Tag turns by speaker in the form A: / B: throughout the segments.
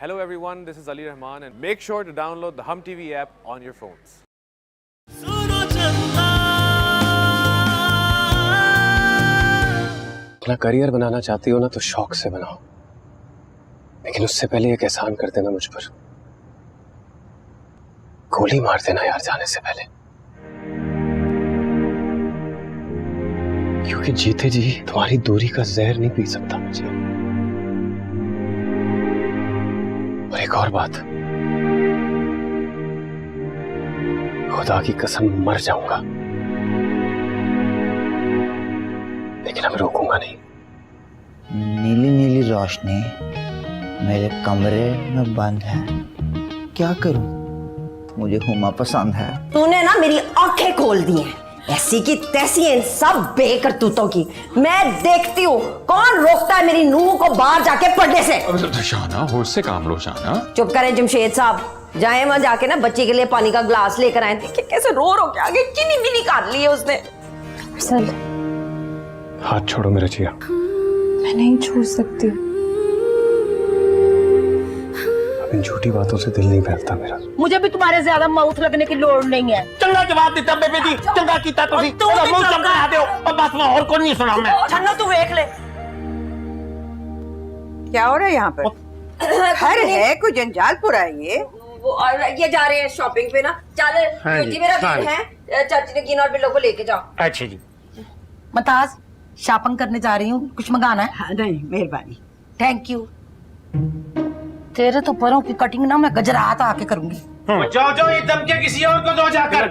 A: Hello everyone, this is Ali Rahman and make sure to download the Hum TV app on your phones.
B: अपना career बनाना चाहती हो ना तो शौक से बनाओ, लेकिन उससे पहले एक एहसान कर देना मुझ पर। गोली मार देना यार जाने से पहले, क्योंकि जीते जी तुम्हारी दूरी का जहर नहीं पी सकता मुझे। और एक और बात, खुदा की कसम मर जाऊंगा लेकिन अब रोकूंगा नहीं।
C: नीली नीली रोशनी मेरे कमरे में बंद है, क्या करूं? मुझे हुमा पसंद है।
D: तूने ना मेरी आंखें खोल दी हैं, ऐसी की तैसी इन सब बेकरतूतों की। मैं देखती हूँ कौन रोकता है मेरी नूह को बाहर जाके पढ़ने से।
E: शाना, होश से काम लो शाना।
D: चुप करें जमशेद साहब, जाए वहां जाके ना बच्चे के लिए पानी का ग्लास लेकर आए। देखिए कैसे रो रो के आगे चीनी मिनी काट ली है उसने।
B: हाथ छोड़ो मेरा जिया।
F: मैं नहीं छोड़ सकती।
B: अब इन झूठी बातों से दिल नहीं फैलता मेरा।
G: मुझे भी तुम्हारे ज्यादा माउथ लगने की लोड़ नहीं है।
H: चंगा जवाब दिता बेबे दी, चंगा कीता तुसी। मुंह चंगा दे और बस मैं और कोई नहीं सुना मैं।
D: छन्नो तू देख ले
I: क्या हो रहा है यहाँ पर? घर है कोई जंजालपुर है ये?
D: वो और ये जा रहे हैं शॉपिंग पे ना। चल बेटी मेरा बिल है, चाची ने गिना और बिलों को लेके जाओ।
H: अच्छा जी।
G: मताज, शॉपिंग करने जा रही हूँ, कुछ मंगाना है?
I: हाँ, नहीं मेहरबानी।
G: Thank you. तेरे तो परों की कटिंग ना मैं गजरात आके करूंगी।
H: जाओ जाओ, ये धमके किसी और को दो जाकर।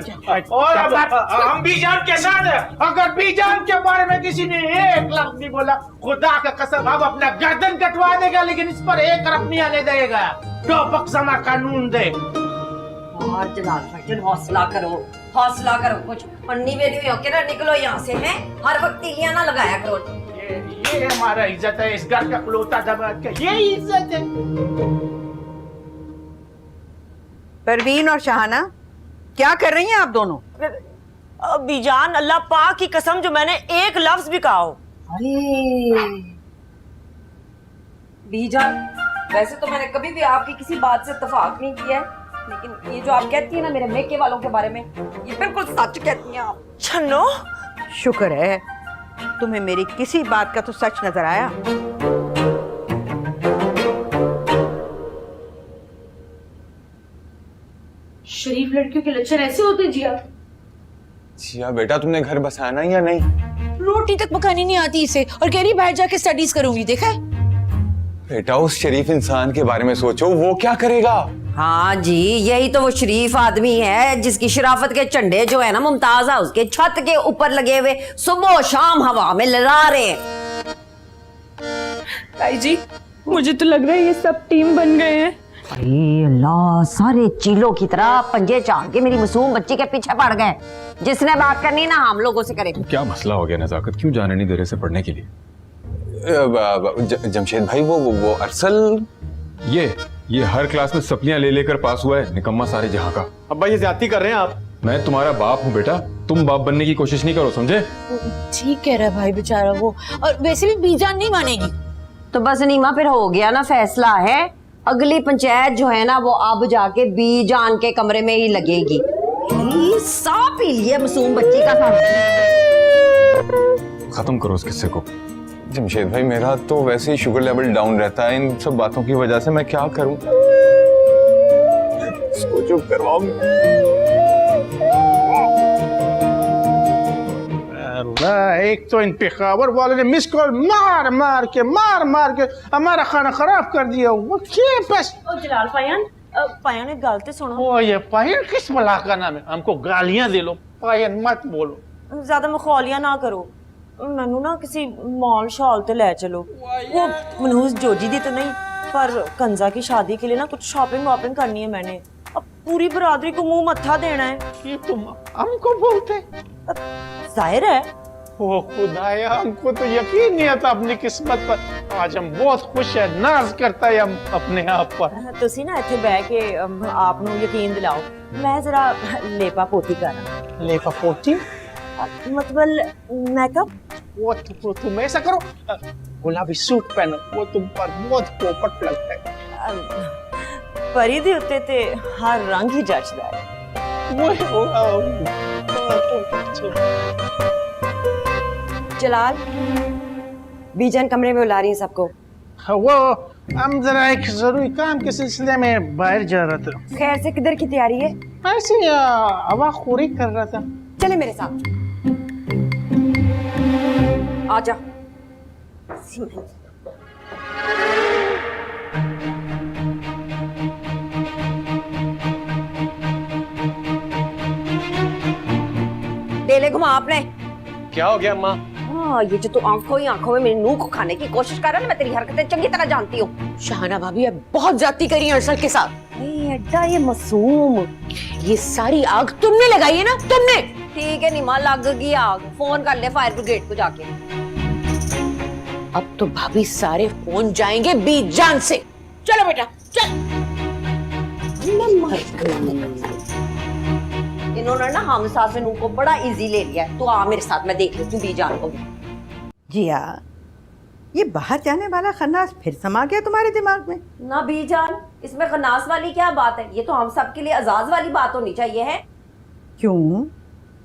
H: और हम बीजान के साथ हैं। अगर बीजान के बारे में किसी ने एक लफ्ज भी बोला, खुदा का कसम अब अपना गर्दन कटवा देगा, लेकिन इस पर एक रफ नहीं आने देगा। तो बक्समा कानून दे।
D: और जलाल भाईजान हौसला करो, हौसला करो। कुछ पन्नी में भी होके ना निकलो यहाँ से। हैं हर वक्त तीलियां ना लगाया करो।
H: ये हमारा इज्जत है, इस घर का खलोता दबाद का ये इज्जत है।
I: परवीन और शाहाना क्या कर रही हैं आप दोनों?
J: बीजान, अल्लाह पाक की कसम जो मैंने एक लफ्ज भी कहा हो।
D: अरे बीजान, वैसे तो मैंने कभी भी आपकी किसी बात से इत्तेफाक नहीं किया है, लेकिन ये जो आप कहती है ना मेरे मेके वालों के बारे में, ये बिल्कुल सच कहती हैं आप।
J: छन्नो,
I: शुक्र है तुम्हें मेरी किसी बात का तो सच नजर आया।
F: शरीफ लड़कियों के लक्षण ऐसे होते जिया?
K: जिया बेटा, तुमने घर बसाया ना या नहीं?
G: रोटी तक पकानी नहीं आती इसे और कह रही बाहर जाके स्टडीज करूंगी। देखा है
K: बेटा, उस शरीफ इंसान के बारे में सोचो, वो क्या करेगा?
D: हाँ जी, यही तो वो शरीफ आदमी है जिसकी शराफत के झंडे जो है ना मुमताज हाउस के छत के ऊपर लगे हुए सुबह शाम हवा में लहरा रहे हैं।
F: ताई जी, मुझे तो लग रहा है ये सब टीम बन गए हैं।
D: अल्लाह, सारे चीलों की तरह पंजे चाट के मेरी मासूम बच्ची के पीछे पड़ गए। जिसने बात करनी ना हम लोगों से करे।
E: क्या मसला हो गया नजाकत, क्यों जाने नहीं दे रहे से पढ़ने के लिए?
K: जमशेद भाई, वो अरसल
E: ये हर क्लास में सप्लियां ले लेकर पास हुआ है, निकम्मा सारे जहां का।
H: अब्बा ये ज्यादती कर रहे हैं आप।
E: मैं तुम्हारा बाप हूँ बेटा, तुम बाप बनने की कोशिश नहीं करो, समझे?
G: ठीक कह रहा है भाई बेचारा वो, और वैसे भी बीजान नहीं मानेगी।
D: तो बस नीमा, फिर हो गया ना फैसला है। अगली पंचायत जो है ना वो अब जाके बीजान के कमरे में ही लगेगी। साफ पी लिए मासूम बच्ची का साथ।
E: खत्म करो उस किस्से को।
K: जमशेद भाई, मेरा तो वैसे ही शुगर लेवल डाउन रहता है इन सब बातों की वजह से। मैं क्या करूं? इसको चुप करवाओ।
H: एक तो इन पेशावर वालों ने मिस कॉल मार मार के हमारा खाना खराब कर दिया। वो बस
J: जलाल पायन एक गलती सुनो।
H: ओ ये पायन किस बला का नाम है? हमको गालियां दे लो, पायन मत बोलो।
J: ज्यादा मखौलियां ना करो। मैनू ना किसी मॉल शॉल ते ले चलो। वो मनहूस जोजी दी तो नहीं, पर कंजा की शादी के लिए ना कुछ शॉपिंग वॉपिंग करनी है मैंने। अब पूरी बरादरी को मुंह मत्था देना है।
H: ये तुम हमको बोलते?
J: जाहिर है।
H: ओ खुदाया, हमको तो यकीन नहीं आता अपनी किस्मत पर। आज हम बहुत खुश है, नाज करता है हम अपने आप पर।
J: तुसी ना इत्थे बैठ के आप नु यकीन दिलाओ। मैं जरा लेपा पोती करा।
H: लेपा पोती
J: मतलब मेकअप।
H: वो तुम ऐसा करो, गुलाबी सूट पहनो, वो तुम पर बहुत पोपट लगता है।
J: परी दे उत्ते ते हर रंग ही जचदा है।
D: जलाल, बीजन कमरे में बुला रही है सबको।
H: वो हम जरा एक जरूरी काम के सिलसिले में बाहर जा रहा था।
D: खैर से किधर की तैयारी है?
H: ऐसे ही हवा खोरी कर रहा था।
D: चले मेरे साथ। आजा। डेले घुमा आपने।
B: क्या हो गया अम्मा?
D: हाँ, ये जो तू आंखों ही आंखों में मेरी नूह को खाने की कोशिश कर रहा है ना, मैं तेरी हरकतें चंगी तरह जानती हूँ।
G: शाहाना भाभी अब बहुत ज्यादती करी है अरसल के साथ।
D: अड्डा ये मासूम,
G: ये सारी आग तुमने लगाई है ना, तुमने।
D: ठीक है निमा, लग गई आग। फोन कर ले फायर ब्रिगेड को जाके।
G: अब तो भाभी सारे फोन जाएंगे बीजान से। चलो बेटा चल।
D: इन्होंने ना हम सासे नूह को बड़ा इजी ले लिया है। तू आ मेरे साथ, मैं देख लेती हूँ बीजान को भी।
I: जिया, ये बाहर जाने वाला खन्नास फिर समा गया तुम्हारे दिमाग में?
D: ना बीजान, इसमें खन्नास वाली क्या बात है? ये तो हम सब के लिए अजाज वाली बात होनी चाहिए है।
I: क्यों?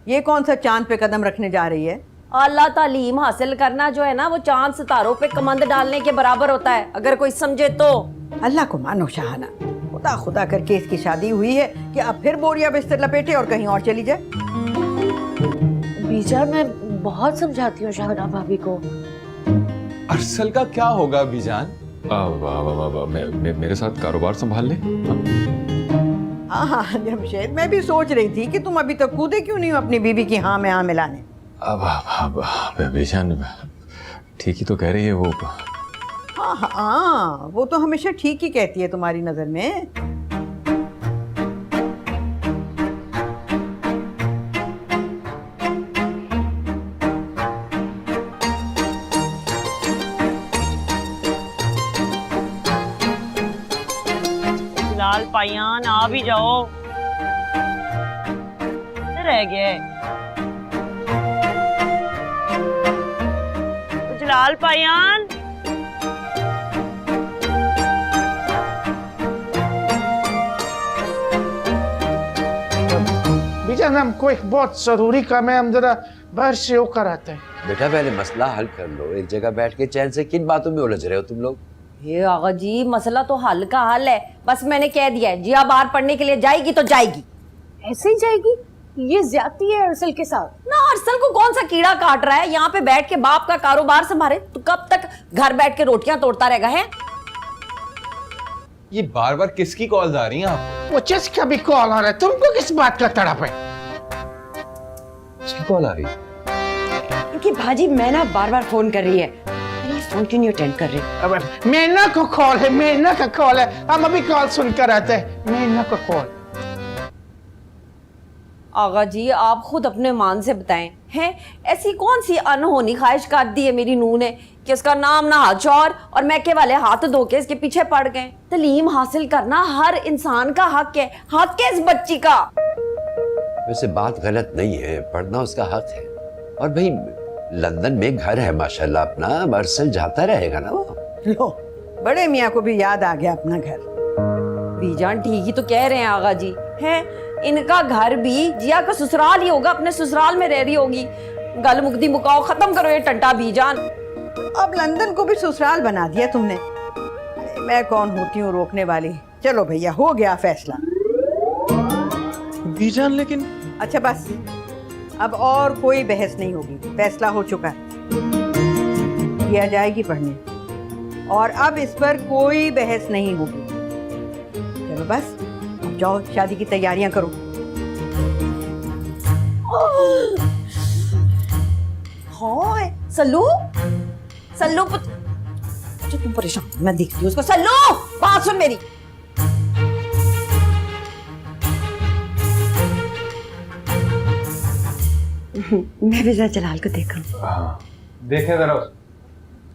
I: ये कौन सा चांद पे कदम रखने जा रही है?
D: आला तालीम हासिल करना जो है ना, वो चांद सितारों पे कमंद डालने के बराबर होता है, अगर कोई समझे तो।
I: अल्लाह को मानो शाहाना, खुदा खुदा करके इसकी शादी हुई है कि अब फिर बोरिया बिस्तर लपेटे और कहीं और चली जाए।
G: बीजान, मैं बहुत समझाती हूँ शाहाना भाभी को।
K: अरसल का क्या होगा बीजान?
E: मेरे साथ कारोबार संभाल ले।
I: हाँ हाँ जमशेद, मैं भी सोच रही थी कि तुम अभी तक कूदे क्यों नहीं हो अपनी बीबी की हाँ में हाँ मिलाने।
E: अब बेजान ठीक ही तो कह रही है वो।
I: हाँ हाँ, वो तो हमेशा ठीक ही कहती है तुम्हारी नजर में।
J: लाल पायान आ भी जाओ। रह गया है जलाल पायान।
H: बीजान, हमको एक बहुत जरूरी काम है, हम जरा बाहर से होकर आते हैं।
L: बेटा पहले मसला हल कर लो। एक जगह बैठ के चैन से किन बातों में उलझ रहे हो तुम लोग?
D: ये आगा जी, मसला तो हल का हल है। बस मैंने कह दिया है, जिया बाहर पढ़ने के लिए जाएगी तो जाएगी।
G: ऐसे ही जाएगी? ये ज्यादती है अरसल के साथ।
D: ना, अरसल को कौन सा कीड़ा काट रहा है? यहाँ पे बैठ के बाप का कारोबार संभाले तो कब तक घर बैठ के रोटियां तोड़ता रहेगा है?
K: ये बार बार किसकी कॉल आ रही हैं आपको?
H: वो जिसका भी कॉल आ रहा है, तुमको किस बात का तड़प है?
L: किसकी कॉल आ रही?
D: क्योंकि भाजी मैना बार बार फोन कर रही है, फोन क्यों नहीं अटेंड कर रही?
H: अब मैना को कॉल है, मैना का कॉल है। हम अभी कॉल सुनकर आते हैं। मैना का कॉल।
D: आगा जी, आप खुद अपने मान से बताएं, हैं ऐसी कौन सी अनहोनी ख्वाहिश काट दी है मेरी नूह ने कि उसका नाम ना चौर और मैके वाले हाथ धो के इसके पीछे पड़ गए? तालीम हासिल करना हर इंसान का हक है, हक है इस बच्ची का।
L: वैसे बात गलत नहीं है, पढ़ना उसका हक है। और भाई लंदन में घर है माशाल्लाह अपना, अरसल जाता रहेगा ना वो।
I: लो, बड़े मियाँ को भी याद आ गया अपना घर।
D: बीजान ठीक ही तो कह रहे हैं आगा जी, हैं इनका घर भी जिया का ससुराल ही होगा, अपने ससुराल में रह रही होगी। गल मुक्ति मुकाओ, खत्म करो ये टंटा बीजान।
I: अब लंदन को भी ससुराल बना दिया तुमने। मैं कौन होती हूँ रोकने वाली। चलो भैया, हो गया फैसला।
B: बीजान लेकिन।
I: अच्छा बस, अब और कोई बहस नहीं होगी, फैसला हो चुका है। किया जाएगी पढ़ने, और अब इस पर कोई बहस नहीं होगी। चलो बस, अब जाओ शादी की तैयारियां करो।
D: हाँ सल्लू, सल्लू जो तुम परेशान, मैं देखती हूँ उसको। सल्लू बात सुन मेरी। मैं भी जरा जलाल को देखा।
E: देखे जरा।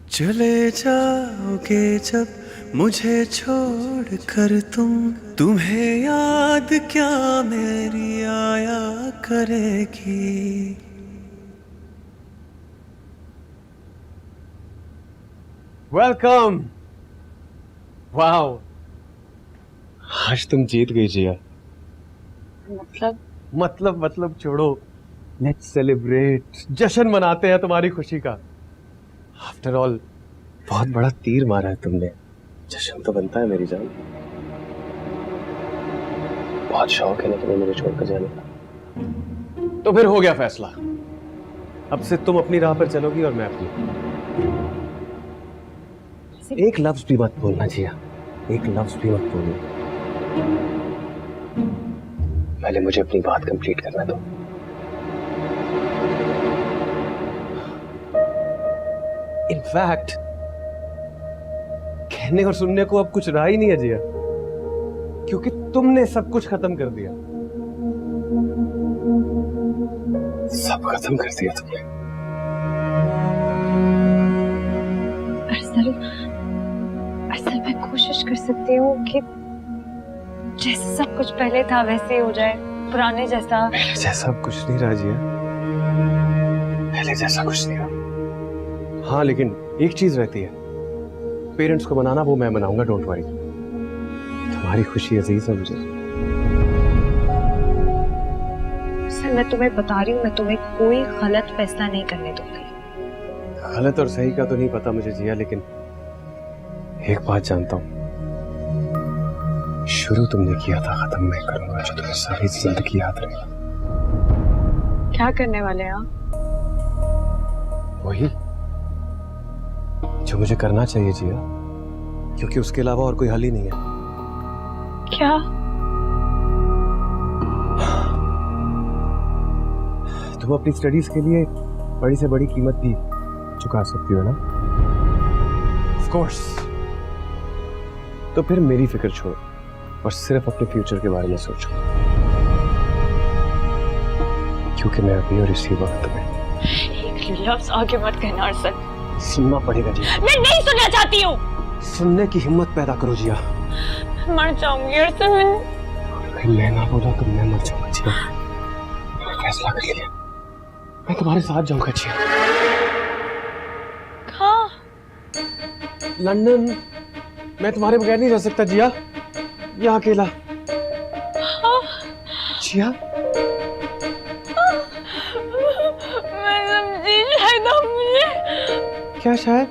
B: चले जाओगे जब मुझे छोड़ कर तुम, तुम्हें याद क्या मेरी आया करेगी।
M: वेलकम। वाओ,
B: आज तुम जीत गई जिया।
F: मतलब
B: छोड़ो, लेट्स सेलिब्रेट, जश्न मनाते हैं तुम्हारी खुशी का। आफ्टर ऑल बहुत बड़ा तीर मारा है तुमने, जश्न तो बनता है मेरी जान। बहुत शौक है ना तुम्हें मुझे छोड़कर जाने का। तो फिर हो गया फैसला, अब से तुम अपनी राह पर चलोगी और मैं अपनी। एक लफ्ज भी मत बोलना जिया, एक लफ्ज भी मत बोलना। पहले मुझे अपनी बात कंप्लीट करना दो। इनफैक्ट कहने और सुनने को अब कुछ रहा ही नहीं है जिया, क्योंकि तुमने सब कुछ खत्म कर दिया। सब खत्म कर दिया तुमने।
F: असल मैं कोशिश कर सकती हूँ कि जैसे सब कुछ पहले था वैसे ही हो जाए, पुराने जैसा।
B: पहले जैसा कुछ नहीं रहा जिया, पहले जैसा कुछ नहीं रहा। हाँ लेकिन एक चीज रहती है, पेरेंट्स को मनाना वो मैं मनाऊंगा, डोंट वरी। तुम्हारी खुशी अजीज है मुझे।
F: सर मैं तुम्हें बता रही हूँ, मैं तुम्हें कोई गलत फैसला नहीं करने दूंगी।
B: गलत और सही का तो नहीं पता मुझे जिया, लेकिन एक बात जानता हूँ, शुरू तुमने किया था, खत्म मैं करूंगा, जो तुम्हें सारी जिंदगी याद रहेगा।
F: क्या करने वाले हैं आप?
B: वही जो मुझे करना चाहिए जिया, क्योंकि उसके अलावा और कोई हल ही नहीं है।
F: क्या?
B: तुम अपनी स्टडीज के लिए बड़ी से बड़ी कीमत भी चुका सकती हो ना? Of course. तो फिर मेरी फिक्र छोड़ो और सिर्फ अपने फ्यूचर के बारे में सोचो, क्योंकि मैं अभी और इसी वक्त में
F: एक लफ्ज आगे मत कहना अरसल।
B: सुनना पड़ेगा जिया।
F: मैं नहीं सुनना चाहती हूँ।
B: सुनने की हिम्मत पैदा करो जिया।
F: मर जाऊंगी अरसल।
B: मैं ना बोला तो मैं मर जाऊंगा जिया। फैसला कर लिया, मैं तुम्हारे साथ जाऊंगा जिया।
F: कहाँ?
B: लंदन। मैं तुम्हारे बगैर नहीं रह सकता जिया, यहाँ अकेला। जिया
F: मैं समझी, शायद आप मुझे।
B: क्या शायद?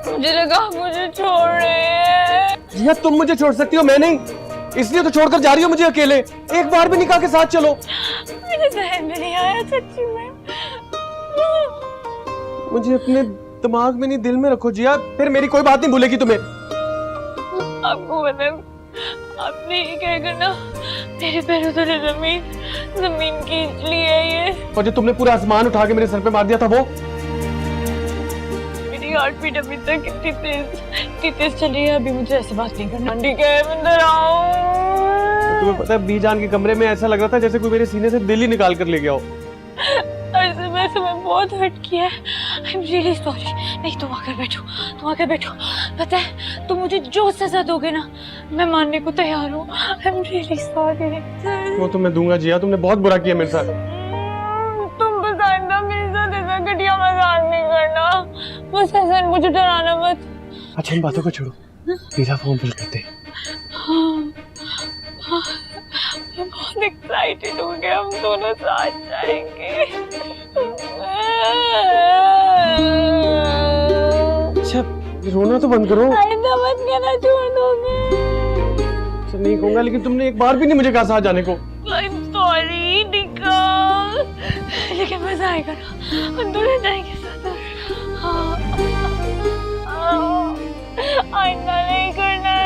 F: मुझे लगा मुझे छोड़ रहे हैं।
B: जिया तुम मुझे छोड़ सकती हो, मैं नहीं, इसलिए तो छोड़कर जा रही हो मुझे अकेले। एक बार भी निकाह के साथ चलो।
F: मुझे ज़हन में नहीं आया सच्ची में।
B: मुझे अपने दिमाग में नहीं, दिल में रखो जिया, फिर मेरी कोई बात नहीं भूलेगी तुम्हें।
F: आपको मतलब आपने ये क्या करना, मेरे पैरों तले जमीन खींच ली है ये।
B: और जो तुमने पूरा आसमान उठा के मेरे सर पे मार दिया था वो?
F: मेरी हार्ट बीट अभी तक इतनी तेज चली है। अभी मुझे ऐसे बात नहीं करना, ठीक है? मैं अंदर आओ।
B: तुम्हें पता है बीजान के कमरे में ऐसा लग रहा था जैसे कोई मेरे सीने से दिल ही निकाल कर ले गया हो।
F: वैसे मैं बहुत हर्ट किया है। I am really sorry. नहीं तुम आकर बैठो, तुम आकर बैठो। पता है तुम मुझे जो सजा दोगे ना, मैं मानने को तैयार हूँ। I am really sorry.
B: वो तो मैं दूंगा जिया, तुमने बहुत बुरा किया मेरे साथ।
F: तुम बस आइंदा मेरे साथ ऐसा घटिया मजाक नहीं करना, बस ऐसा मुझे डराना मत।
B: अच्छा इन बातों को छोड़ो, पिज़्ज़ा फोन बिल करते।
F: मैं बहुत एक्साइटेड हो गया, हम दोनों साथ जाएंगे।
B: अच्छा रोना तो बंद करो।
F: आइंदा मत कहना, छोड़ दोगे।
B: अच्छा नहीं कहूंगा, लेकिन तुमने एक बार भी नहीं मुझे कहा साथ जाने को।
F: I'm sorry, निकाल। लेकिन मजा आएगा ना, हम दोनों जाएंगे साथ। आइंदा नहीं करना है।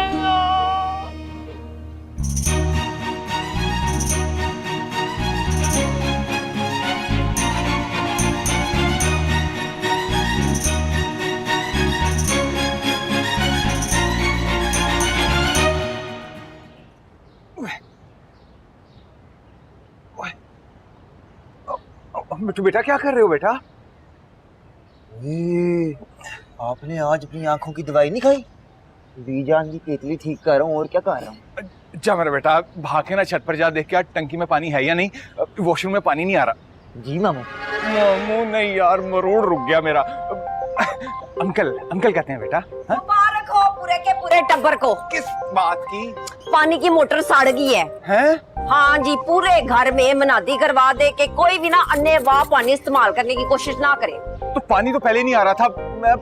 C: तो बेटा क्या कर रहे हो बेटा? आपने आज अपनी आंखों की दवाई नहीं खाई? बीजान की केतली ठीक कर रहा हूँ, और क्या कर रहा हूँ।
K: जा मेरा बेटा, भाग के ना छत पर जा, देख के टंकी में पानी है या नहीं। वॉशरूम में पानी नहीं आ रहा।
C: जी मामू।
K: मामू नहीं यार, रुक गया मेरा। अंकल कहते हैं बेटा।
D: मुबारक हो पूरे के पूरे टब्बर प्लम्बर को।
K: किस बात की?
D: पानी की मोटर सड़ गई है।
K: हैं?
D: हाँ जी, पूरे घर में मुनादी करवा दे कि कोई भी ना अन्नेवाह पानी इस्तेमाल करने की कोशिश ना करे।
K: तो पानी तो पहले नहीं आ रहा था, मैं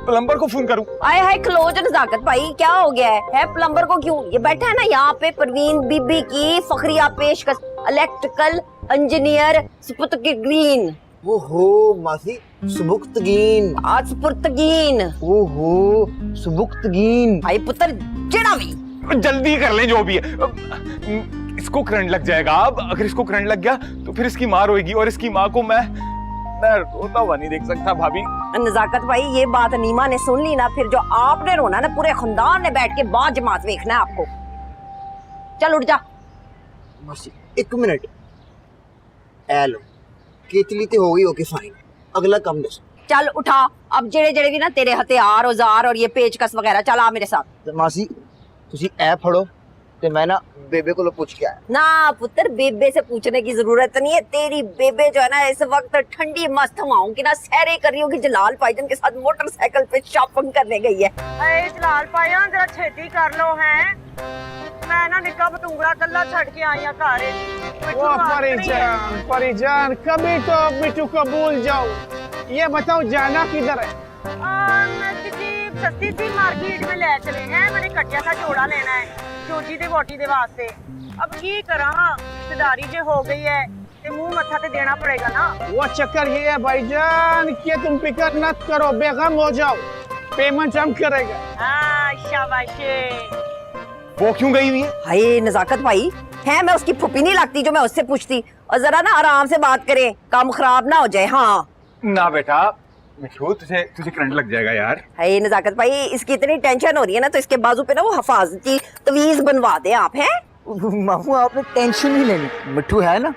K: प्लम्बर को फोन करूं?
D: आए हाय खलोज नजाकत भाई, क्या हो गया है प्लम्बर को क्यों? ये बैठा है ना यहाँ पे परवीन बीबी की फखरिया पेशकश, इलेक्ट्रिकल इंजीनियर सुपुर्तगीन।
C: ओहो मासी, सुबुक्तगीन।
D: आज सुपुर्तगीन।
C: ओहो सुबुक्तगीन।
D: भाई पुत्र जेड़ा भी
K: जल्दी कर ले जो भी है। इसको करंट लग जाएगा। अब अगर इसको करंट लग गया तो फिर इसकी माँ रोएगी, और इसकी माँ को मैं रोता हुआ नहीं देख सकता भाभी।
D: नजाकत भाई, ये बात नीमा ने सुन ली ना, फिर जो आपने रोना ना पूरे खानदान ने बैठ के बाद जमात देखना है आपको। चल उठ जा।
C: मासी एक मिनट, ए लो केतली ते हो गई, ओके फाइन, अगला काम दस।
D: चल उठा, अब जेड़े जेड़े भी ना तेरे हथियार औजार और ये पेचकस वगैरह, चल आ मेरे साथ।
C: मासी तुसी ए फड़ो ते मैं ना बेबे को पूछ के आया।
D: ना पुत्र, बेबे से पूछने की जरूरत नहीं है। तेरी बेबे जो है ना इस वक्त ठंडी मस्त हवाओं की ना सैरे कर रही होगी, जलाल भाईजान के साथ मोटरसाइकिल पे शॉपिंग करने गई है।
J: अरे जलाल भाईजान जरा छेती कर लो हैं, मैं ना निक्का भटूंगड़ा कल्ला छड़ के आई हां घर।
H: ओ परिजान कभी तो मिठू को भूल जाओ। ये बताओ जाना किधर है?
J: मैं किसी सस्ती सी मार्केट में ले चले हैं, मैंने कटिया का जोड़ा लेना है जोजी दे वोटी दे वास्ते। अब की करा, रिश्तेदारी जो हो गई है ते मुंह मत्था ते देना पड़ेगा ना।
H: वो चक्कर ये है भाईजान कि तुम फिक्र मत करो, बेगम हो जाओ, पेमेंट हम करेगा।
J: हाँ शाबाशी।
K: वो क्यों गई हुई है?
D: हाय नजाकत भाई, है मैं उसकी फुपी नहीं लगती जो मैं उससे पूछती? और जरा ना आराम से बात करे, काम खराब ना हो जाए। हाँ
K: ना बेटा मिठू, तुझे करंट लग जाएगा यार।
D: हाय नजाकत भाई, इसकी इतनी टेंशन हो रही है ना, तो इसके बाजू पे ना वो हिफाजती तवीज बनवा दे आप। हैं
C: मामू आपने टेंशन नहीं लेनी, मिठू है ना।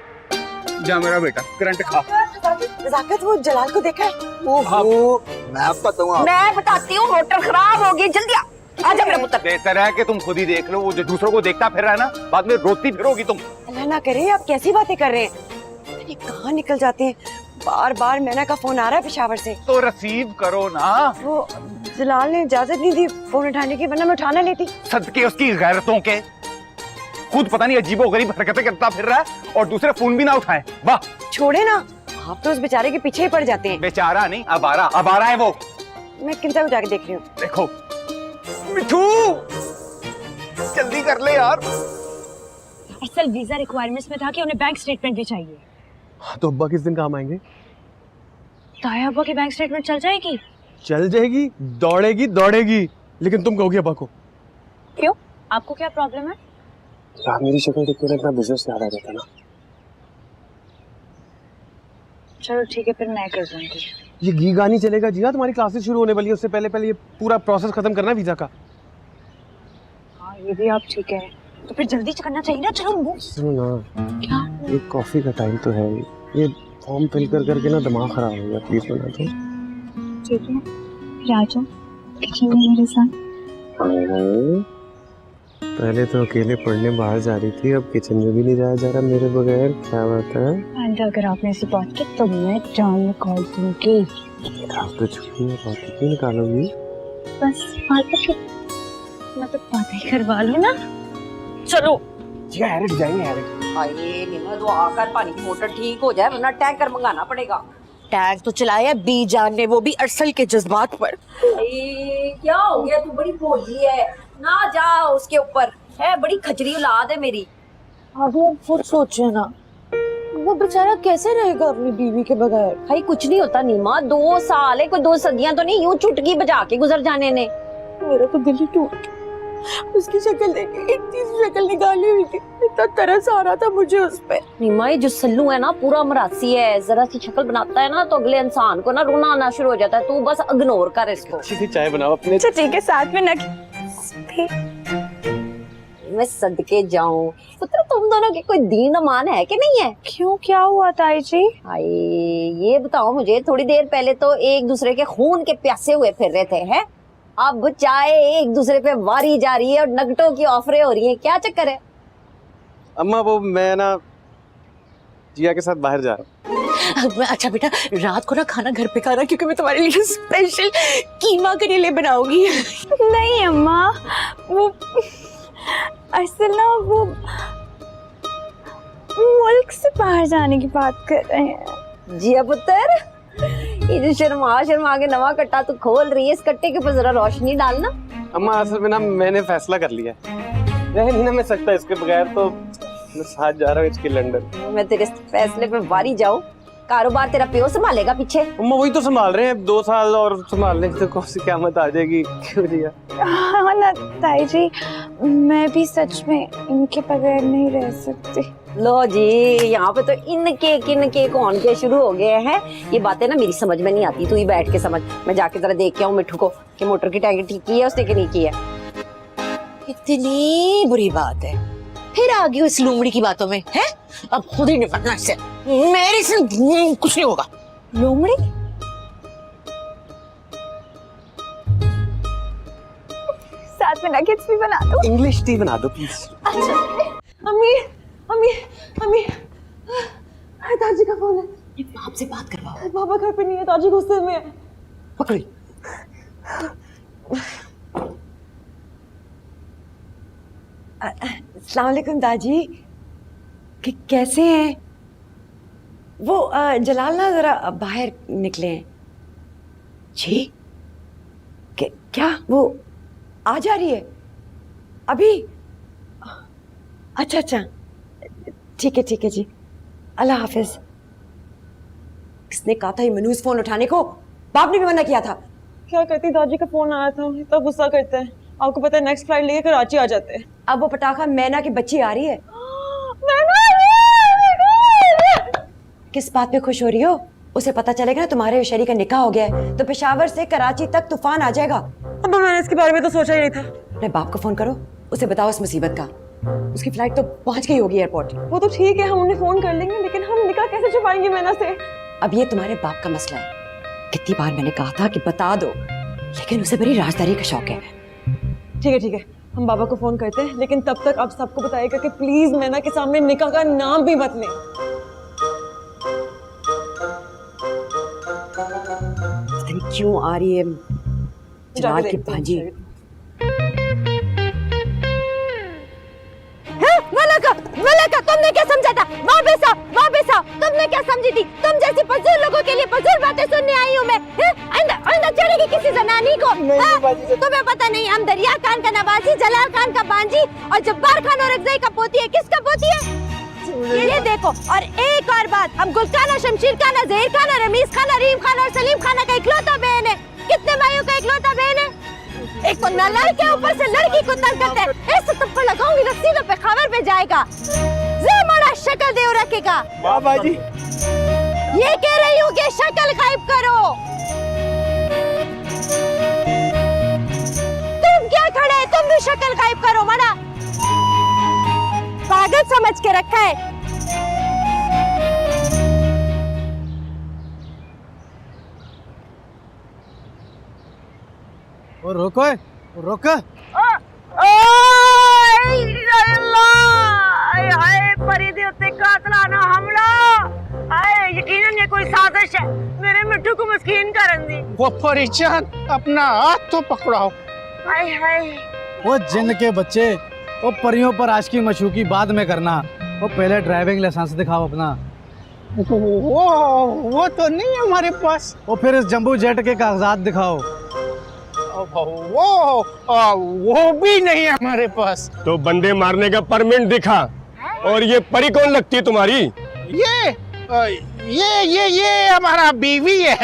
K: जा मेरा बेटा करंट खा।
J: नजाकत वो जलाल को देखा है?
C: ओहो मैं बताऊं,
D: मैं बताती हूँ, मोटर खराब हो गई, जल्दी आजा मेरा पुत्र।
K: बेहतर है कि तुम खुद ही देख लो, वो जो दूसरों को देखता फिर रहा है ना, बाद में रोती फिरोगी तुम।
J: अल्लाह ना करे, आप कैसी बातें कर रहे हैं? ये कहाँ निकल जाते हैं, बार बार मैना का फोन आ रहा है पेशावर से।
K: तो रिसीव करो ना।
J: वो जलाल ने इजाजत नहीं दी फोन उठाने की, वरना मैं उठाना लेती।
K: सदके उसकी गैरतों के, खुद पता नहीं अजीबोगरीब हरकतें करता फिर रहा है और दूसरे फोन भी ना उठाए। वाह
J: छोड़े ना, आप तो उस बेचारे के पीछे ही पड़ जाते हैं।
K: बेचारा नहीं, अब आ रहा है वो।
J: मैं किंता को जाके देख रही हूँ।
K: देखो मिठू जल्दी कर ले यार।
F: असल वीजा रिक्वायरमेंट्स में था कि उन्हें बैंक स्टेटमेंट भी चाहिए।
B: तो अब्बा किस दिन काम आएंगे?
F: ताया अब्बा की बैंक स्टेटमेंट चल जाएगी?
B: चल जाएगी, दौड़ेगी, लेकिन तुम कहोगे अब्बा को।
F: क्यों, आपको क्या प्रॉब्लम है?
B: यार मेरी शक्ल देख के अपना बिजनेस याद आ जाता ना।
F: चलो ठीक है, फिर मैं कर दूंगी।
B: ये घी गानी चलेगा जी? हाँ, तुम्हारी क्लासेस शुरू होने वाली है, उससे पहले ये पूरा प्रोसेस खत्म करना वीजा का।
F: हाँ ये भी आप ठीक है, तो फिर जल्दी करना चाहिए ना। चलो
B: सुनो ना,
F: क्या?
B: ये कॉफी का टाइम तो है, ये फॉर्म फिल करके ना दिमाग खराब हो गया, प्लीज बना दो।
F: ठीक है, फिर आ जाओ किचन में मेरे साथ।
B: पहले तो अकेले पढ़ने बाहर जा रही थी, अब किचन में भी नहीं जाया जा रहा मेरे बगैर, क्या बात है?
F: एंड अगर आपने ऐसी बात की तो मैं जान निकाल दूंगी।
B: आप तो छुट्टी में बात क्यों निकालोगी?
F: बस बात मैं तो बातें करवा लूं ना। चलो
D: हाय नीमा, तो आकर पानी की मोटर ठीक हो जाए, वरना टैंकर मंगाना पड़ेगा।
J: टैग तो चलाया बी जान ने, वो भी अरसल के जज्बात पर।
D: क्या हो गया, तू बड़ी भोली है ना, जा उसके ऊपर है, बड़ी खचरी औलाद है मेरी।
J: अभी आप खुद सोचे ना, वो बेचारा कैसे रहेगा अपनी बीवी के बगैर?
D: भाई कुछ नहीं होता नीमा, 2 साल है, कोई 2 सदियां तो नहीं, यूं चुटकी बजा के गुजर जाने ने।
J: मेरा तो दिल ही टूट, उसकी शक्ल देखे इतनी शक्ल निकाली हुई थी, इतना तरस आ रहा था मुझे उस पे।
D: नीमा ये जो सल्लू है ना पूरा मरासी है, जरा सी शक्ल बनाता है ना तो अगले इंसान को ना रोना आना शुरू हो जाता है, तू बस इग्नोर कर इसको।
B: अच्छी सी चाय बनाओ अपने।
J: अच्छा ठीक है, साथ में ना
D: मैं सदके जाऊं पुत्र, तुम दोनों के कोई दीन ईमान है कि नहीं है?
J: क्यों, क्या हुआ ताई जी?
D: हाय ये बताओ मुझे, थोड़ी देर पहले तो एक दूसरे के खून के प्यासे हुए फिर रहे थे, हैं? अब चाय एक दूसरे पे वारी जा रही है और नगटों की ऑफरें हो रही हैं, क्या चक्कर है?
B: अम्मा वो मैं ना जिया के साथ बाहर जा रहा हूँ।
J: अच्छा बेटा, रात को ना खाना घर पे खाना, क्योंकि मैं तुम्हारे लिए स्पेशल कीमा करेले बनाऊंगी।
F: नहीं अम्मा, दरअसल ना वो मुल्क से बाहर जाने की बात कर रहे हैं।
D: जी पुत्र, ये जो शर्मा शर्मा के नवा कट्टा तू खोल रही है, इस कट्टे के ऊपर जरा रोशनी डालना।
B: अम्मा असल में ना मैंने फैसला कर लिया है, रह नहीं ना मैं सकता इसके बगैर, तो मैं साथ जा रहा हूँ इसके लंदन।
D: मैं तेरे फैसले पे वारी जाऊं, कारोबार तेरा प्यो संभालेगा पीछे।
B: अम्मा वही तो संभाल रहे हैं, 2 साल और संभालने की तो कौन सी क़यामत आ जाएगी। क्यों रिया?
F: हाँ ना ताई जी, मैं भी सच में इनके बगैर नहीं रह सकती।
D: लो जी, यहाँ पे तो इनके किनके कौन के शुरू हो गए हैं। ये बातें ना मेरी समझ में नहीं आती, तू ही बैठ के समझ। मैं जाके जरा देख के आऊँ मिठू को कि मोटर की टैंकी ठीक की है उसने कि नहीं की है।
G: इतनी बुरी बात है, फिर आ गई इस लूमड़ी की बातों में है। अब खुद ही निपटना इससे, मेरे से कुछ नहीं होगा।
F: लोमड़ी? साथ में नगेट्स भी बना दो।
B: इंग्लिश टी बना दो प्लीज।
F: अच्छा। अम्मी अम्मी अम्मी, ताजी का फोन है।
G: आपसे बात करवाओ।
F: पापा घर पे नहीं है, ताजी गुस्से में है।
G: पकड़ी।
D: अस्सलाम वालेकुम दाजी, कैसे हैं? वो जलाल ना जरा बाहर निकले हैं। जी? क्या वो आ जा रही है अभी? अच्छा अच्छा, ठीक है जी, अल्लाह हाफिज। किसने कहा था ये मनूस फोन उठाने को? बाप ने भी मना किया था।
J: क्या करती, दादी का फोन आया था, इतना गुस्सा करते हैं। आपको पता है नेक्स्ट फ्लाइट लेके कराची आ जाते हैं।
D: अब वो पटाखा मैना की बच्ची आ रही है। किस बात पे खुश हो रही हो? उसे पता चलेगा ना तुम्हारे और शरी का निकाह हो गया है, तो पेशावर से कराची तक तूफान आ जाएगा।
J: अब मैंने इसके बारे में तो सोचा ही नहीं था।
D: अपने बाप को फोन करो, उसे बताओ इस मुसीबत का। उसकी फ्लाइट तो पहुंच गई होगी एयरपोर्ट।
J: वो तो ठीक है, हम उन्हें फोन कर लेंगे, लेकिन हम निकाह कैसे छुपाएंगे मैना से?
D: अब ये तुम्हारे बाप का मसला है। कितनी बार मैंने कहा था कि बता दो, लेकिन उसे बड़ी राजदारी का शौक है।
J: ठीक है, हम बाबा को फोन करते हैं, लेकिन तब तक आप सबको बताइएगा कि प्लीज मैना के सामने निकाह का नाम भी मत लें।
D: क्यों आ रही है जलाल की भांजी? मलका, तुमने क्या समझा था? वापस आओ, तुमने क्या समझी थी? तुम जैसी फजूल लोगों के लिए फजूल बातें सुनने आई हूँ मैं। आइंदा चढ़ेगी किसी जनानी को? तुम्हें पता नहीं, हम दरिया खान का नवाजी, जलाल खान का बांजी और जब्बार खान और अफजाई का पोती है। किसका पोती है? ये देखो, और एक और बात, हम गुलखाना, शमशीर खाना, जहीर खाना, रमीज खाना, रीम खाना और सलीम खाना का इकलौता बहन है। कितने भाइयों का इकलौता बहन है? एक तो न लड़के ऊपर से लड़की को तंग करते हैं। ऐसे थप्पड़ लगाऊंगी तो सीधे पे खबर पे जाएगा। ज़माना शक्ल दे रखेगा।
H: बाबा जी,
D: ये कह रही हूँ कि शक्ल गायब करो। तुम क्या खड़े हैं? तुम भी शक्ल गायब करो। मना पागल समझ के रखा है।
H: और रोको
G: यकीनन ये कोई साजिश है मेरे मिट्टू को मस्कीन करन दी।
H: वो परेशान, अपना हाथ तो पकड़ाओ।
G: हाय हाय,
H: वो जिन के बच्चे, वो परियों पर आशिकी मशूकी बाद में करना, वो पहले ड्राइविंग लाइसेंस दिखाओ अपना। वो तो नहीं है हमारे पास। वो फिर इस जंबू जेट के कागजात दिखाओ। वो भी नहीं है हमारे पास।
E: तो बंदे मारने का परमिट दिखा। और ये परी कौन लगती है तुम्हारी?
H: ये हमारा बीवी है।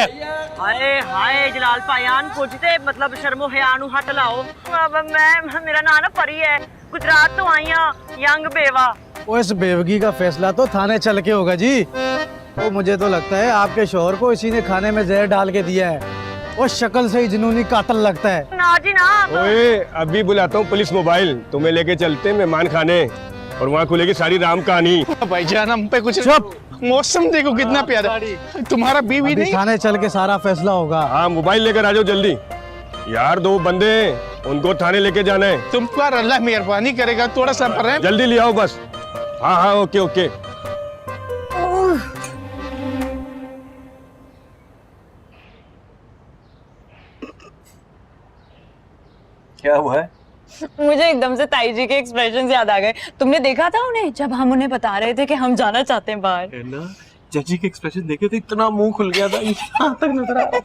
G: हाय हाय जलाल भाईयान, पूछते मतलब शर्मो हयान हट लाओ। अब मैं, मेरा नाम ना परी है, गुजरात तो आई हाँ, यंग बेवा।
H: वो इस बेवगी का फैसला तो थाने चल के होगा जी। वो मुझे तो लगता है आपके शोहर को इसी ने खाने में जहर डाल के दिया है। वो शक्ल से ही जुनूनी कातिल लगता है।
G: ना जी ना।
E: ओए, अभी बुलाता हूँ पुलिस मोबाइल, तुम्हें लेके चलते मेहमान खाने और वहाँ खुलेगी सारी राम कहानी।
H: भाईजान हम पे कुछ। चुप, मौसम देखो कितना प्यारा। तुम्हारा बीवी नहीं? थाने चल के सारा फैसला होगा।
E: हाँ, मोबाइल लेकर आ जाओ जल्दी। यार 2 बंदे हैं, उनको थाने लेके जाना है।
H: तुम पर अल्लाह मेहरबानी करेगा, थोड़ा सा पर है।
E: जल्दी ले आओ बस। हाँ, ओके।
B: क्या हुआ है?
F: मुझे एकदम से ताई जी के एक्सप्रेशन याद आ गए। तुमने देखा था उन्हें जब हम उन्हें बता रहे थे कि हम जाना चाहते हैं बाहर?
B: है ना, जजी के एक्सप्रेशन देखे तो इतना मुंह खुल गया था, यहाँ तक नजर आ रहा।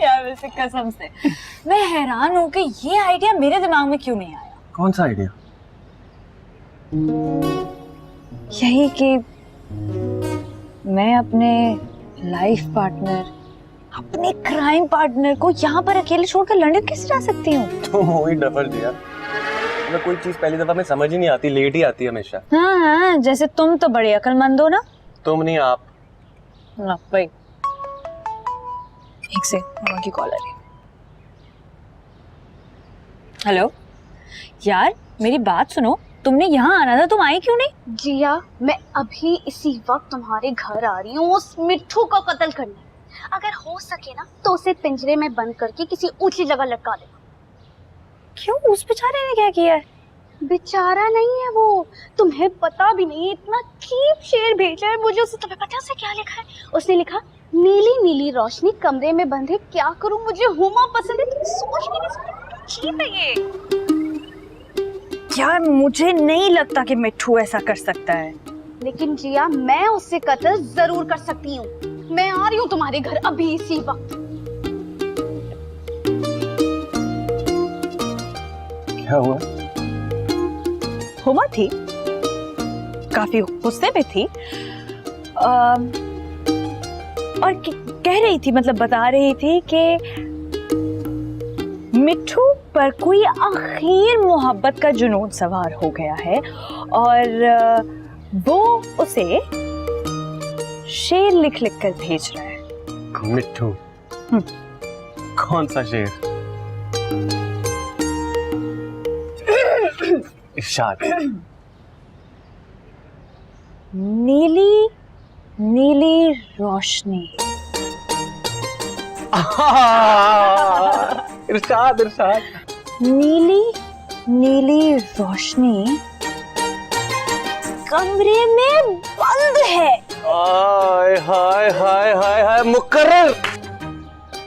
F: यार वैसे कसम से मैं हैरान हूँ कि ये आइडिया मेरे दिमाग में क्यों नहीं आया।
B: कौन सा आइडिया?
F: यही कि मैं अपने लाइफ पार्टनर, अपने क्राइम पार्टनर को यहाँ पर अकेले छोड़कर लंदन कैसे जा सकती हूँ?
B: तुम हो ही डफर दिया, मतलब कोई चीज पहली दफा में समझ ही नहीं आती, लेट ही आती है हमेशा।
F: हाँ, जैसे तुम तो बड़े अक्लमंद हो ना।
B: तुम नहीं, आप।
F: ना भाई, एक से मामा की कॉल आ रही है। हेलो यार, मेरी बात सुनो, तुमने यहाँ आना था, तुम आई क्यों नहीं?
M: जिया, मैं अभी इसी वक्त तुम्हारे घर आ रही हूँ उस मिट्ठू को कत्ल करने। अगर हो सके ना तो उसे पिंजरे में बंद करके किसी ऊंची जगह लटका देना।
F: क्यों, उस बेचारे ने क्या किया है?
M: बेचारा नहीं है वो, तुम्हें पता भी नहीं। इतना चीप शेर भेजा है मुझे उसने। तुम्हें पता है उसने क्या लिखा है? उसने लिखा, नीली नीली रोशनी कमरे में बंद है, क्या करूं, मुझे हुमा पसंद है। तुम सोच भी नहीं सकते, चीप है ये।
F: यार मुझे नहीं लगता कि मिट्ठू ऐसा कर सकता है।
M: लेकिन जिया, मैं उससे कत्ल जरूर कर सकती हूँ। मैं आ रही हूँ तुम्हारे घर अभी इसी वक्त।
B: क्या हुआ?
F: हुमा थी, काफी गुस्से में थी और कह रही थी, मतलब बता रही थी कि मिट्ठू पर कोई आखिर मोहब्बत का जुनून सवार हो गया है और वो उसे शेर लिख लिख कर भेज रहा है।
B: मिट्ठू? कौन सा शेर? इरशाद।
F: नीली नीली रोशनी।
B: इरशाद इरशाद।
F: नीली नीली रोशनी कमरे में बंद है।
B: हाय हाय हाय हाय हाय मुकर्रर।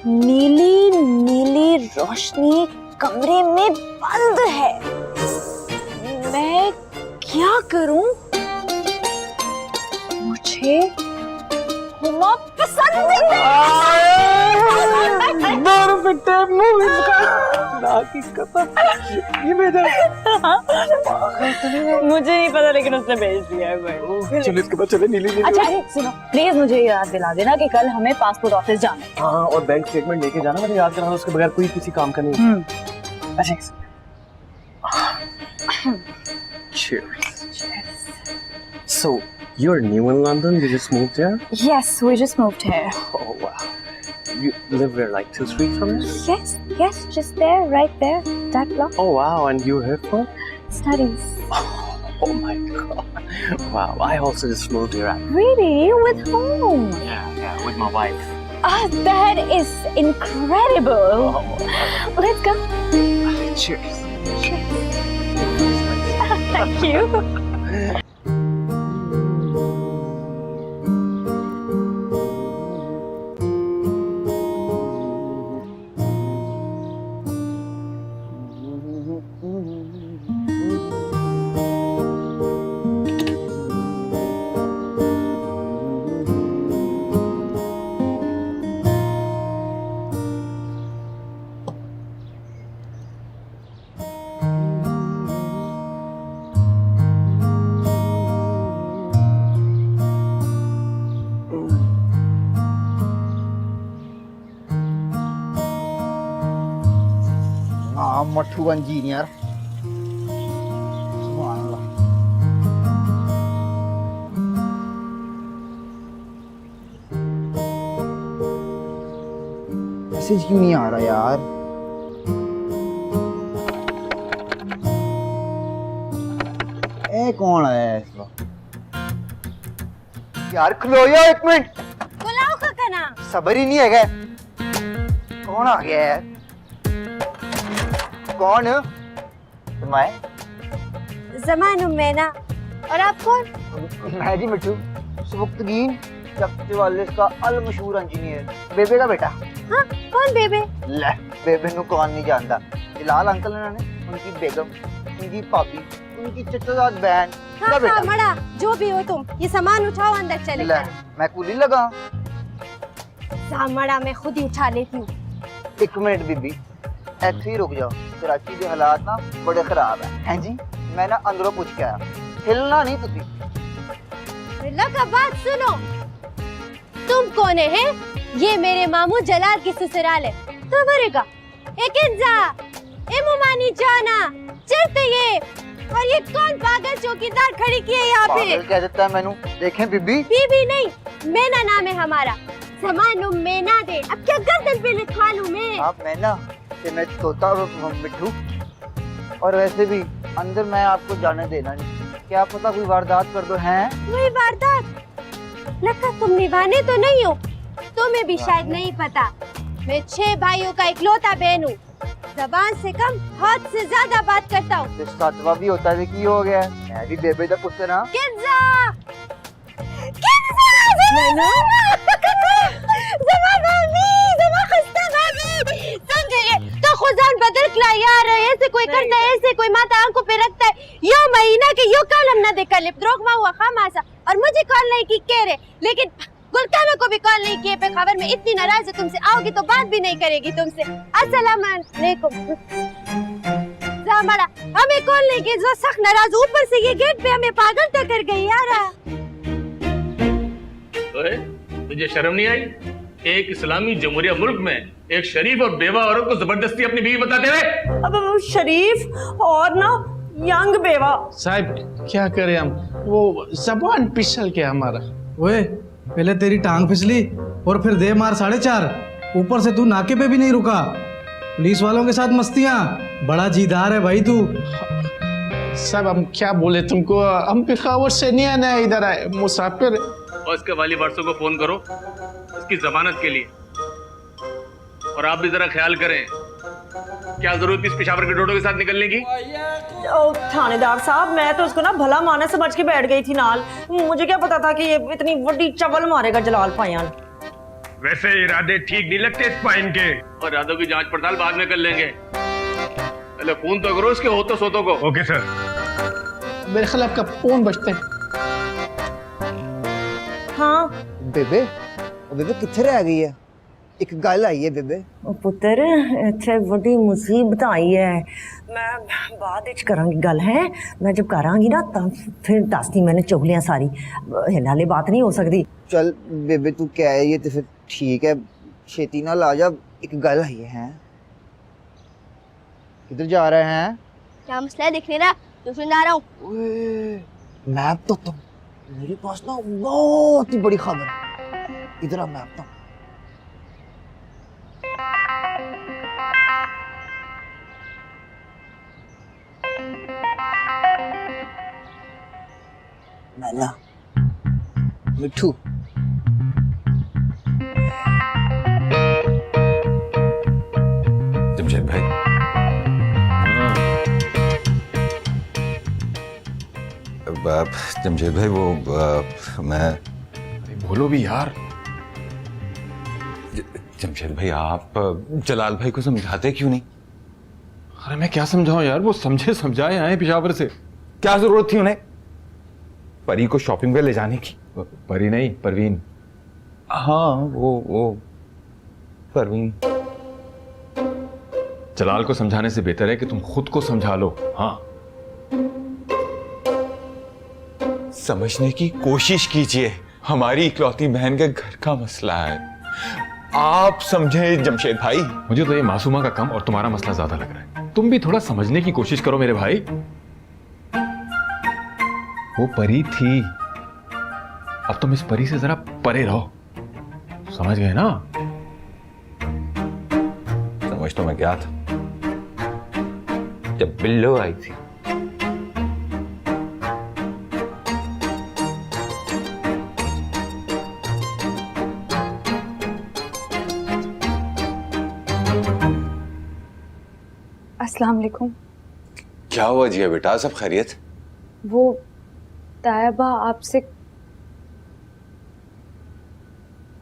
F: नीली नीली रोशनी कमरे में बंद है। मैं क्या करूं? मुझे हुमा पसंद नहीं है।
B: ये भेजा।
F: मुझे नहीं पता, लेकिन उसने भेज दिया है भाई।
B: चलो इसके बाद चले नीली नीली।
F: अच्छा सुनो, प्लीज मुझे याद दिला देना कि कल हमें पासपोर्ट ऑफिस जाना है।
B: हाँ, और बैंक स्टेटमेंट लेके जाना, मुझे याद कराना, उसके बगैर कोई किसी काम का नहीं। अच्छा। Cheers. So, you're new in London? You just moved here?
F: Yes, we just moved here.
B: Oh wow. You live where, like 2 streets from here?
F: Yes, just there, right there, that block.
B: Oh wow, and you're here for?
F: Studies.
B: Oh my god. Wow, I also just moved here.
F: Really? With whom?
B: Yeah, with my wife.
F: Ah, that is incredible. Let's go.
B: Cheers.
F: Thank you.
C: मट्ठू engineer. Message क्यों नहीं आ रहा यार? ए कौन है इस वक्त? यार खलो जाओ एक मिनट।
M: बुलाओ काका ना।
C: सबर ही नहीं है क्या? कौन आ गया है? कौन? मैं
M: ज़मान मैना। और आप कौन?
C: मैं जी मिट्ठू, सुबुक्तगीन चकचे वाले का अल मशहूर इंजीनियर, बेबे का बेटा।
M: हाँ, कौन बेबे?
C: ले बेबे नु कौन नहीं जानता। जलाल अंकल ने उनकी बेगम, उनकी पापी, उनकी चचोदाद बहन।
M: हाँ, हाँ, मड़ा जो भी हो तुम, ये सामान उठाओ, अंदर चले
C: ले, मैं कुली लगा।
M: मड़ा मैं खुद ही उठा लेती हूँ।
C: 1 मिनट बीबी, ऐसे ही रुक जाओ। कराची के हालात ना बड़े खराब हैं जी। मैं ना अंदरों पूछ के आया, हिलना नहीं तुसी।
M: लगा बात सुनो, तुम कौन है? ये मेरे मामू जलाल की ससुराल है। तो बरेगा एक ए मुमानी जाना चलते ये। और ये कौन पागल चौकीदार खड़ी की है यहाँ पे?
C: पागल कह देता है मैनू। देखें बीबी,
M: बीबी नहीं, मेना नाम है हमारा। सामानु मेना दे, अब क्या गर्दन पे लिखवा लूं मैं?
C: आप मैना कि मैं तोता मिठू। और वैसे भी अंदर मैं आपको जाने देना नहीं। क्या पता कोई वारदात कर दो। हैं
M: कोई वारदात? लगा तुम निभाने तो नहीं हो, तुम्हें भी शायद नहीं पता। मैं 6 भाइयों का इकलौता बहन हूँ। ज़बान से कम हाथ से ज्यादा बात करता हूँ।
C: सातवा भी होता है कि हो गया। मैं भी बेबे का पुत्र ना।
M: किन्जा किन्जा ज़मा तो खुदान बदल के यार, ऐसे कोई करता है, ऐसे कोई माता आंखों पे रखता है। यो महीना के यो कॉलम ना देखा लिप द्रोग मा हुआ खामासा। और मुझे कॉल नहीं की कह रहे, लेकिन गुलकाना को भी कॉल नहीं किए पे खबर में इतनी नाराज है तुमसे। आओगी तो बात भी नहीं करेगी तुमसे। अस्सलाम वालेकुम। जामड़ा हमें कॉल नहीं की, जो सख्त नाराज। ऊपर से ये गेट पे हमें पागल तक कर गई यार।
N: ओए, तुझे शर्म नहीं आई? एक इस्लामी जमहूरिया मुल्क में एक शरीफ और बेवा औरत को जबरदस्ती अपनी बीवी बताते हुए।
J: अब शरीफ और ना यंग बेवा।
H: साहब क्या करें हम, वो जबान पिसल के हमारा। ओए पहले तेरी टांग फिसली और फिर दे मार 4.5। ऊपर से तू नाके पे भी नहीं रुका। पुलिस वालों के साथ मस्तियां, बड़ा जीदार है भाई तू। सब हम क्या बोले तुमको, हम पिखावर से नहीं आना है, इधर आए मुसाफिर।
N: और इसके वाली वर्षों को फोन करो इसकी जमानत के लिए। और आप भी जरा ख्याल करें, क्या जरूरत थी इस पेशावर के डोडो के साथ निकलने की?
J: थानेदार साहब, मैं तो उसको ना भला माने समझ के बैठ गई थी नाल। मुझे क्या पता था कि ये इतनी बड़ी चवल मारेगा जलाल पायान।
E: वैसे इरादे ठीक नहीं लगते इस पाइन के।
N: और इरादों की जांच पड़ताल बाद में कर लेंगे। पहले फोन तो करो इसके होतो सोतो को।
E: Okay sir.
H: मेरे ख्याल आपका फोन बजते।
J: हाँ
C: बेबे, बेबे किथे रह गई है? एक गल आई है बेबे।
J: पुत्र इत्थे बड़ी मुसीबत आई है। मैं बाद विच करांगी गल है। मैं जब करांगी ना तब फिर दसदी मैंने चुगलियां सारी। हिलाले बात नहीं हो सकती।
C: चल बेबे तू क्या है ये तो फिर ठीक है, छेती ना ला जा। एक गल आई है। किधर जा रहे हैं?
M: क्या मसला है दिख नहीं रहा? ट्यूशन जा रहा हूँ।
C: मैप तो तुम, मेरे पास ना बहुत ही बड़ी खबर है। इधर आ मैप तो। मैना मिठू,
K: जमशेद भाई। जमशेद भाई वो मैं
B: बोलो भी यार।
K: जमशेद भाई आप जलाल भाई को समझाते क्यों नहीं?
B: अरे मैं क्या समझाऊं यार, वो समझे समझाए आए पेशावर से।
K: क्या जरूरत थी उन्हें परी को शॉपिंग पे ले जाने की?
B: परी नहीं, परवीन।
K: हाँ वो परवीन।
B: जलाल को समझाने से बेहतर है कि तुम खुद को समझा लो। हाँ,
K: समझने की कोशिश कीजिए। हमारी इकलौती बहन के घर का मसला है, आप समझे जमशेद भाई।
B: मुझे तो ये मासूमा का कम और तुम्हारा मसला ज्यादा लग रहा है। तुम भी थोड़ा समझने की कोशिश करो मेरे भाई। वो परी थी, अब तुम इस परी से जरा परे रहो। समझ गए ना?
K: समझ तो मैं गया था जब बिल्लो आई थी।
F: अस्सलाम वालेकुम।
K: क्या हुआ जिया बेटा, सब खैरियत?
F: वो तायबा आपसे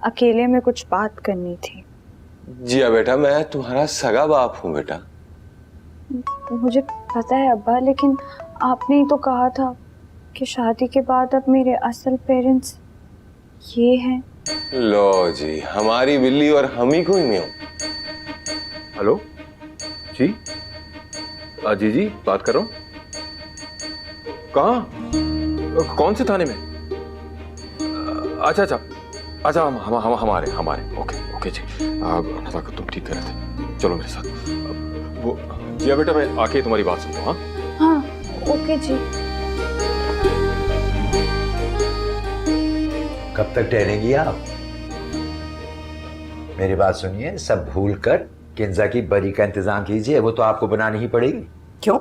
F: अकेले में कुछ बात करनी थी।
K: जिया बेटा, मैं तुम्हारा सगा बाप हूं बेटा।
F: मुझे पता है अब्बा, लेकिन आपने ही तो कहा था कि शादी के बाद अब मेरे असल पेरेंट्स ये हैं।
E: लो जी, हमारी बिल्ली और हम ही कोई नहीं हो।
K: हेलो जी, जी बात कर रहा हूँ। कहाँ, कौन से थाने में? अच्छा अच्छा अच्छा, हम हमारे ओके जी। नज़ाकत, तुम ठीक कह रहे थे, चलो मेरे साथ। वो जिया बेटा, मैं आके तुम्हारी बात सुनता हूँ।
F: हाँ ओके जी।
L: कब तक ठहरेंगी आप? मेरी बात सुनिए, सब भूल कर किंजा की बरी का इंतजाम कीजिए, वो तो आपको बनानी ही पड़ेगी।
I: क्यों,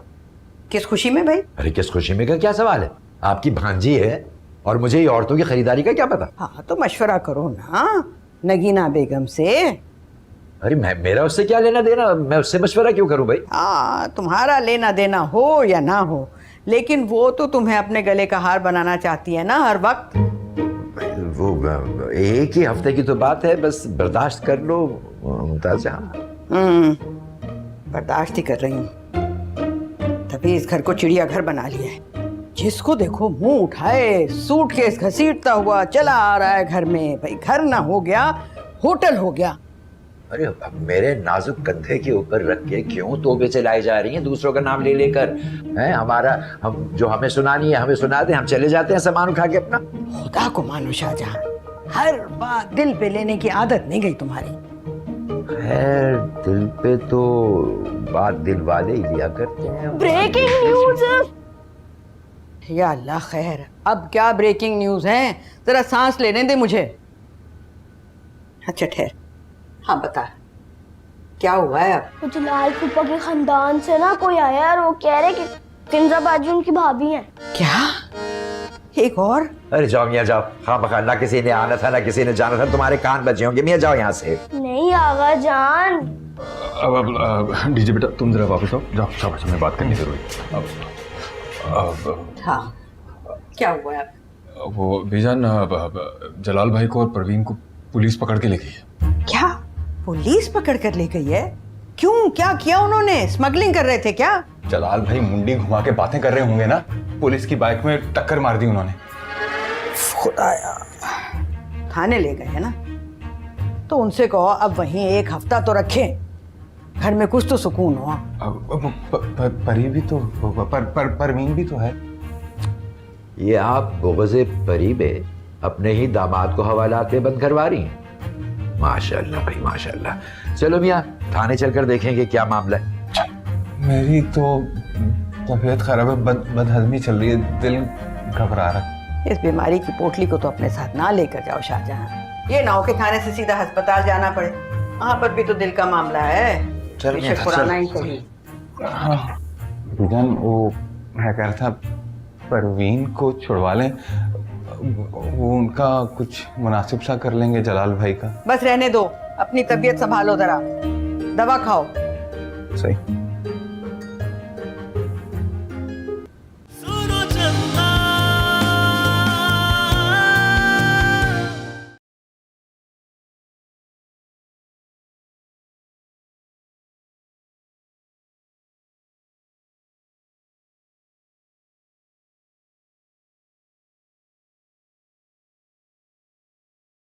I: किस खुशी में भाई?
L: अरे किस खुशी में का क्या सवाल है, आपकी भांजी है और मुझे ये औरतों की खरीदारी का क्या पता।
I: हाँ तो मशवरा करो ना नगीना बेगम से।
L: अरे मेरा उससे क्या लेना देना, मैं उससे मशवरा क्यों करूं भाई?
I: हाँ, तुम्हारा लेना देना हो या ना हो, लेकिन वो तो तुम्हें अपने गले का हार बनाना चाहती है ना हर वक्त।
L: वो एक ही हफ्ते की तो बात है, बस बर्दाश्त कर लो मुमताज जहां।
I: बर्दाश्त ही कर रही हूँ, तभी इस घर को चिड़ियाघर बना लिया है। जिसको देखो मुंह उठाए, सूटकेस घसीटता हुआ चला आ रहा है घर में। भाई घर ना हो गया, होटल हो गया।
L: अरे मेरे नाजुक कंधे के ऊपर रख के क्यों तोबे चलाई जा रही हैं दूसरों का नाम ले लेकर? हैं हमारा, हम जो हमें सुनानी है हमें सुना दे, हम चले जाते हैं सामान उठा के अपना।
I: खुदा को मानो शाहजहां, हर बात दिल पे लेने की आदत नहीं गई तुम्हारी।
L: खैर दिल पे तो बात दिल वाले ही लिया करते हैं।
M: Breaking news.
I: या अल्लाह खैर, अब क्या ब्रेकिंग न्यूज है? जरा सांस लेने दे मुझे। अच्छा ठहर, हाँ बता क्या हुआ है अब?
M: वो जलाल फूफा के खानदान से ना कोई आया और वो कह रहे कि किंजा बाजी उनकी भाभी हैं।
I: क्या? एक और?
L: अरे जाओ मियाँ जाओ, हाँ बखा, ना किसी ने आना था ना किसी ने जाना था, तुम्हारे कान बचे होंगे। मियाँ जाओ यहाँ से।
M: नहीं आगा जान।
K: अब डीजे बेटा तुम जरा वापस आओ, जाओ शाबाश, हमें बात करनी जरूरी।
I: हाँ क्या हुआ है?
K: वो बीजान, जलाल भाई को और परवीन को पुलिस पकड़ के ले गई है।
I: क्या पुलिस पकड़ कर ले गई है? क्यों, क्या किया उन्होंने? स्मगलिंग कर रहे थे क्या?
K: जलाल भाई मुंडी घुमा के बातें कर रहे होंगे ना, पुलिस की बाइक में टक्कर मार दी उन्होंने।
I: खुदाया, थाने ले गए है ना, तो उनसे कहो अब वहीं एक हफ्ता तो रखें, घर में कुछ तो सुकून हो।
K: परी भी तो, परवीन भी तो है।
L: ये आप बोगज़े परी में अपने ही दामाद को हवालात पे बंद करवा रही हैं। माशाल्लाह भाई माशाल्लाह। चलो मियाँ थाने चलकर देखेंगे क्या मामला है।
K: मेरी तो तबीयत खराब है, बदहजमी चल रही है, दिल घबरा रहा है।
I: इस बीमारी की पोटली को तो अपने साथ ना लेकर जाओ शाहजहां, ये ना हो कि थाने से सीधा अस्पताल जाना पड़े, वहाँ पर भी तो दिल का मामला है। पुराना ही सही।
K: हाँ वो मैं कह रहा था परवीन को छुड़वा लें, वो उनका कुछ मुनासिब सा कर लेंगे जलाल भाई का।
I: बस रहने दो, अपनी तबीयत संभालो, जरा दवा खाओ।
K: सही।